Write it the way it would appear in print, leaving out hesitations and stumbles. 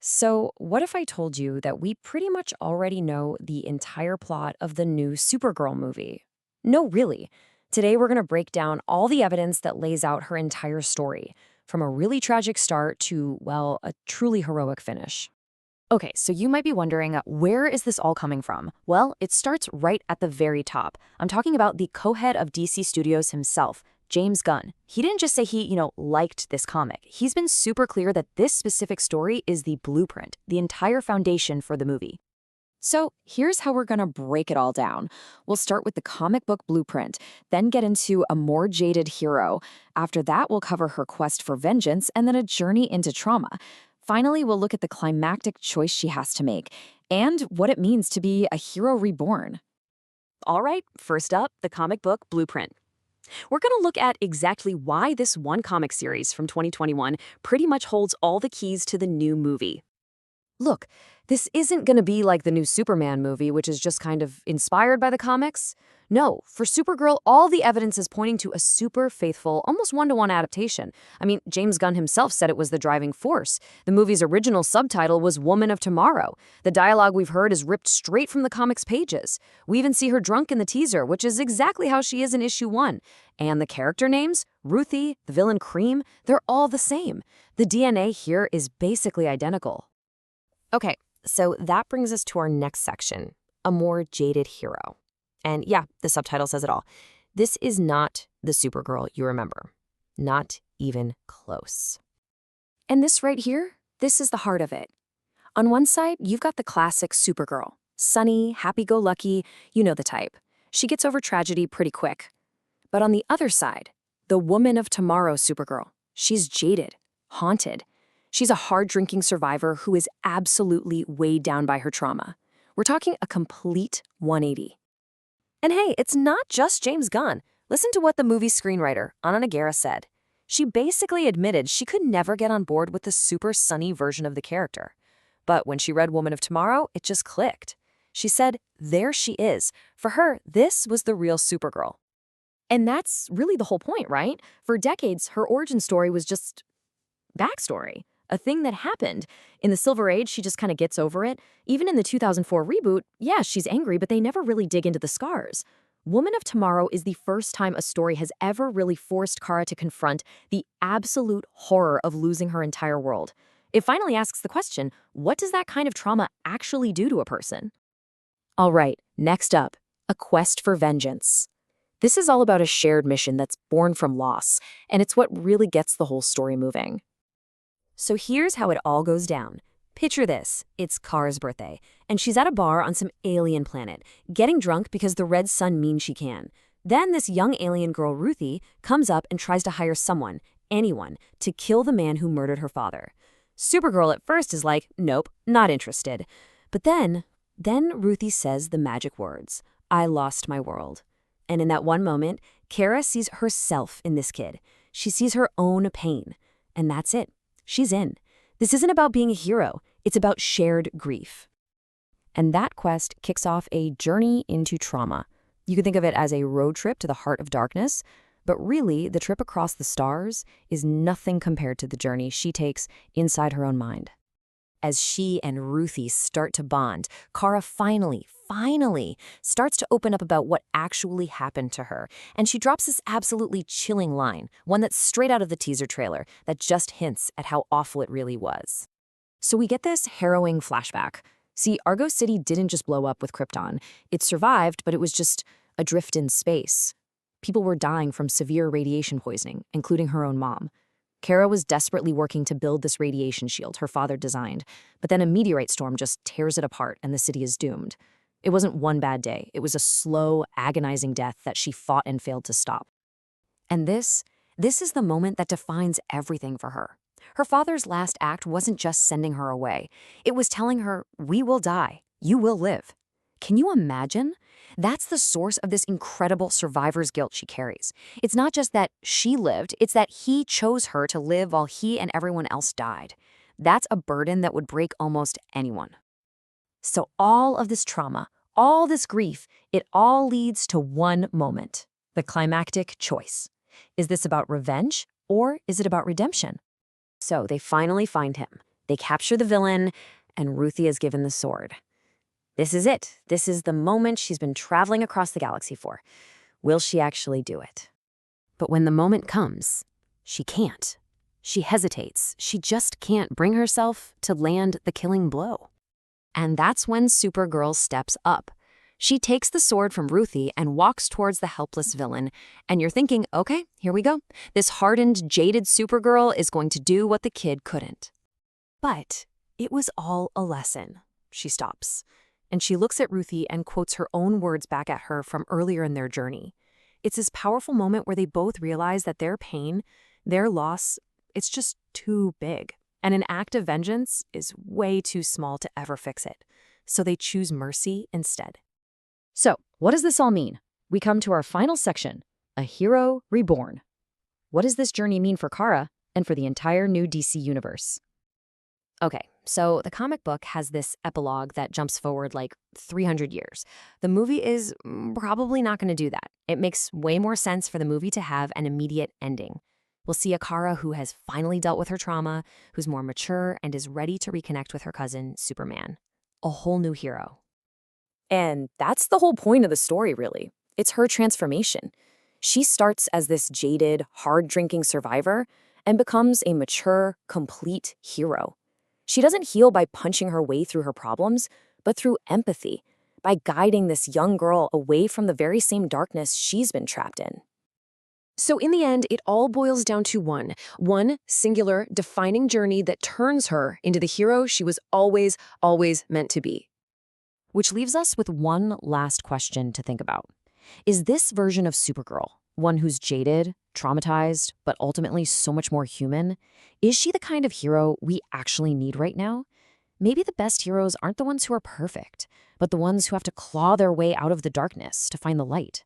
So, what if I told you that we pretty much already know the entire plot of the new Supergirl movie? No, really. Today, we're going to break down all the evidence that lays out her entire story, from a really tragic start to, well, a truly heroic finish. Okay, so you might be wondering, where is this all coming from? Well, it starts right at the very top. I'm talking about the co-head of DC Studios himself, James Gunn. He didn't just say he liked this comic. He's been super clear that this specific story is the blueprint, the entire foundation for the movie. So, here's how we're going to break it all down. We'll start with the comic book blueprint, then get into a more jaded hero. After that, we'll cover her quest for vengeance and then a journey into trauma. Finally, we'll look at the climactic choice she has to make and what it means to be a hero reborn. All right, first up, the comic book blueprint. We're going to look at exactly why this one comic series from 2021 pretty much holds all the keys to the new movie. Look, this isn't going to be like the new Superman movie, which is just kind of inspired by the comics. No, for Supergirl, all the evidence is pointing to a super faithful, almost one-to-one adaptation. I mean, James Gunn himself said it was the driving force. The movie's original subtitle was Woman of Tomorrow. The dialogue we've heard is ripped straight from the comics pages. We even see her drunk in the teaser, which is exactly how she is in issue 1. And the character names, Ruthie, the villain Cream, they're all the same. The DNA here is basically identical. Okay, so that brings us to our next section, a more jaded hero. And yeah, the subtitle says it all. This is not the Supergirl you remember. Not even close. And this right here, this is the heart of it. On one side, you've got the classic Supergirl. Sunny, happy-go-lucky, you know the type. She gets over tragedy pretty quick. But on the other side, the Woman of Tomorrow Supergirl. She's jaded, haunted. She's a hard-drinking survivor who is absolutely weighed down by her trauma. We're talking a complete 180. And hey, it's not just James Gunn. Listen to what the movie screenwriter, Anna Nagara, said. She basically admitted she could never get on board with the super sunny version of the character. But when she read Woman of Tomorrow, it just clicked. She said, there she is. For her, this was the real Supergirl. And that's really the whole point, right? For decades, her origin story was just backstory. A thing that happened. In the Silver Age, she just kind of gets over it. Even in the 2004 reboot, yeah, she's angry, but they never really dig into the scars. Woman of Tomorrow is the first time a story has ever really forced Kara to confront the absolute horror of losing her entire world. It finally asks the question, what does that kind of trauma actually do to a person? All right, next up, a quest for vengeance. This is all about a shared mission that's born from loss, and it's what really gets the whole story moving. So here's how it all goes down. Picture this. It's Kara's birthday, and she's at a bar on some alien planet, getting drunk because the red sun means she can. Then this young alien girl, Ruthie, comes up and tries to hire someone, anyone, to kill the man who murdered her father. Supergirl at first is like, nope, not interested. But then Ruthie says the magic words, I lost my world. And in that one moment, Kara sees herself in this kid. She sees her own pain. And that's it. She's in. This isn't about being a hero. It's about shared grief. And that quest kicks off a journey into trauma. You can think of it as a road trip to the heart of darkness, but really, the trip across the stars is nothing compared to the journey she takes inside her own mind. As she and Ruthie start to bond, Kara finally starts to open up about what actually happened to her. And she drops this absolutely chilling line, one that's straight out of the teaser trailer, that just hints at how awful it really was. So we get this harrowing flashback. See, Argo City didn't just blow up with Krypton. It survived, but it was just adrift in space. People were dying from severe radiation poisoning, including her own mom. Kara was desperately working to build this radiation shield her father designed, but then a meteorite storm just tears it apart and the city is doomed. It wasn't one bad day. It was a slow, agonizing death that she fought and failed to stop. And this is the moment that defines everything for her. Her father's last act wasn't just sending her away. It was telling her, we will die. You will live. Can you imagine? That's the source of this incredible survivor's guilt she carries. It's not just that she lived, it's that he chose her to live while he and everyone else died. That's a burden that would break almost anyone. So all of this trauma, all this grief, it all leads to one moment, the climactic choice. Is this about revenge or is it about redemption? So they finally find him. They capture the villain, and Ruthie is given the sword. This is it. This is the moment she's been traveling across the galaxy for. Will she actually do it? But when the moment comes, she can't. She hesitates. She just can't bring herself to land the killing blow. And that's when Supergirl steps up. She takes the sword from Ruthie and walks towards the helpless villain. And you're thinking, okay, here we go. This hardened, jaded Supergirl is going to do what the kid couldn't. But it was all a lesson. She stops. And she looks at Ruthie and quotes her own words back at her from earlier in their journey. It's this powerful moment where they both realize that their pain, their loss, it's just too big. And an act of vengeance is way too small to ever fix it. So they choose mercy instead. So, what does this all mean? We come to our final section, a hero reborn. What does this journey mean for Kara and for the entire new DC universe? Okay, so the comic book has this epilogue that jumps forward like 300 years. The movie is probably not going to do that. It makes way more sense for the movie to have an immediate ending. We'll see a Kara who has finally dealt with her trauma, who's more mature and is ready to reconnect with her cousin, Superman. A whole new hero. And that's the whole point of the story, really. It's her transformation. She starts as this jaded, hard-drinking survivor and becomes a mature, complete hero. She doesn't heal by punching her way through her problems, but through empathy, by guiding this young girl away from the very same darkness she's been trapped in. So in the end, it all boils down to one singular, defining journey that turns her into the hero she was always meant to be. Which leaves us with one last question to think about. Is this version of Supergirl, one who's jaded, traumatized, but ultimately so much more human, is she the kind of hero we actually need right now? Maybe the best heroes aren't the ones who are perfect, but the ones who have to claw their way out of the darkness to find the light.